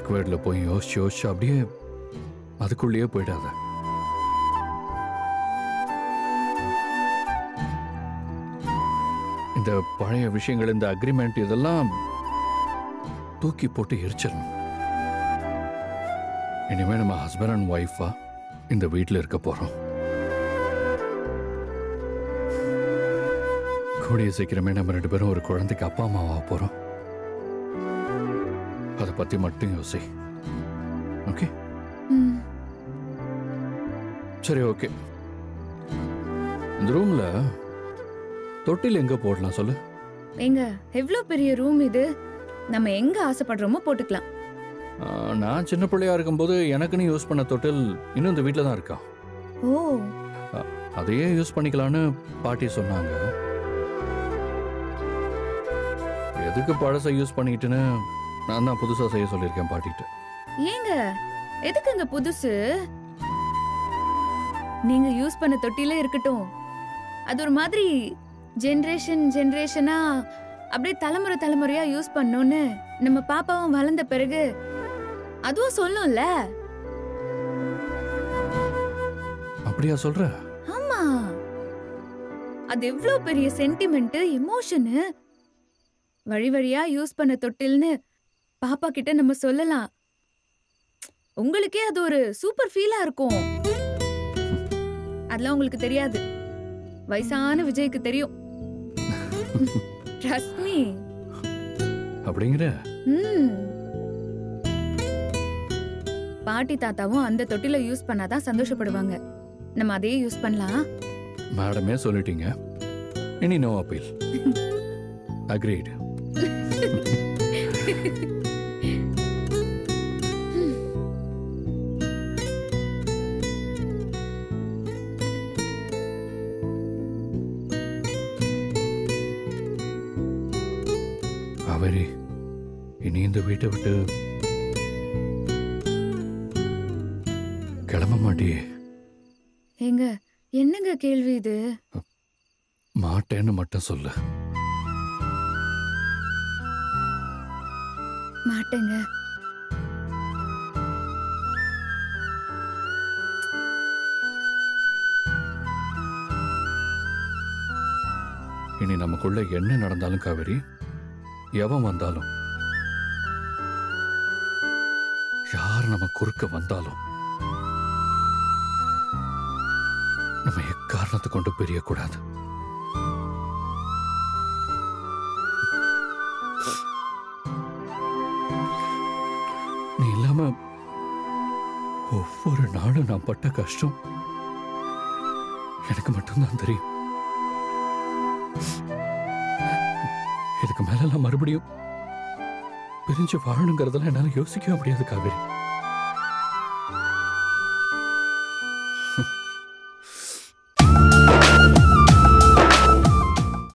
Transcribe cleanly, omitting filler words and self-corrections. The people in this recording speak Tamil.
பேக் வேர்டில் போய் யோசிச்சு யோசிச்சு அப்படியே அதுக்குள்ளேயே போயிடாத. இந்த பழைய விஷயங்கள், இந்த அக்ரிமெண்ட், இதெல்லாம் தூக்கி போட்டு எரிச்சிடணும். இனிமே நம்ம ஹஸ்பண்ட் அண்ட் ஒய்ஃபா இந்த வீட்டில் இருக்க போறோம். கூடிய சீக்கிரமே நம்ம 2 பேரும் ஒரு குழந்தைக்கு அப்பா அம்மாவா போறோம். அதை பத்தி மட்டும் யோசி. ஓகே? சரி, ஓகே. இந்த ரூம்ல தொட்டில் எங்க போடலாம் சொல்லு? எங்க எவ்வளவு பெரிய ரூம் இது, நம்ம எங்க ஆசைப்படுறோமோ போட்டுக்கலாம். நான் சின்ன பிள்ளையா இருக்கும்போது எனக்குன்னு யூஸ் பண்ண தொட்டில் இன்னும் இந்த வீட்டில் தான் இருக்கா. ஓ, அதையே யூஸ் பண்ணிக்கலான்னு பாட்டி சொன்னாங்க. எதுக்கு பழசை யூஸ் பண்ணிக்கிட்டுன்னு நான் தான் புதுசா செய்ய சொல்லியிருக்கேன் பாட்டிகிட்ட. ஏங்க எதுக்குங்க புதுசு? நீங்க யூஸ் பண்ண தொட்டிலே இருக்கட்டும். அது ஒரு மாதிரி ஜெனரேஷனா அப்படியே தலைமுறை தலைமுறையா யூஸ் பண்ணோன்னு நம்ம பாப்பாவும் வளர்ந்த பிறகு அதுவும் சொல்லும்ல. அப்படியா சொல்ற? ஆமா, அது எவ்வளவு பெரிய சென்டிமெண்ட், எமோஷனு. வழி வழியா யூஸ் பண்ண தொட்டில்னு பாப்பா கிட்ட நம்ம சொல்லலாம். உங்களுக்கே அது ஒரு சூப்பர் ஃபீலா இருக்கும். அதெல்லாம் உங்களுக்கு தெரியாது, வயசான விஜய்க்கு தெரியும். Trust me. அப்படிங்கிற? பாட்டி தாத்தாவும் அந்த தொட்டில யூஸ் பண்ணாதான் சந்தோஷப்படுவாங்க. நம்ம அதையே யூஸ் பண்ணலாம். மேடமே சொல்லிட்டீங்க, இனி நோ அப்பீல். அக்ரீட். காவேரி, இனி இந்த வீட்டை விட்டு கிளம்ப மாட்டியே? ஏங்க என்னங்க கேள்வி இது? மாட்டேன்னு மட்டும் சொல்லு. மாட்டேங்க. இனி நமக்குள்ள என்ன நடந்தாலும் காவேரி, எவன் வந்தாலும், யார் நம்ம குறுக்க வந்தாலும், நம்ம எக்காரணத்தை கொண்டு பிரியக்கூடாது. நீ இல்லாம ஒவ்வொரு நாளும் நான் பட்ட கஷ்டம் எனக்கு மட்டும்தான் தெரியும். இதுக்கு மேல நான் மறுபடியும் பிரிஞ்சு வாழணுங்கிறதெல்லாம் என்னால யோசிக்கவே முடியாது காவேரி.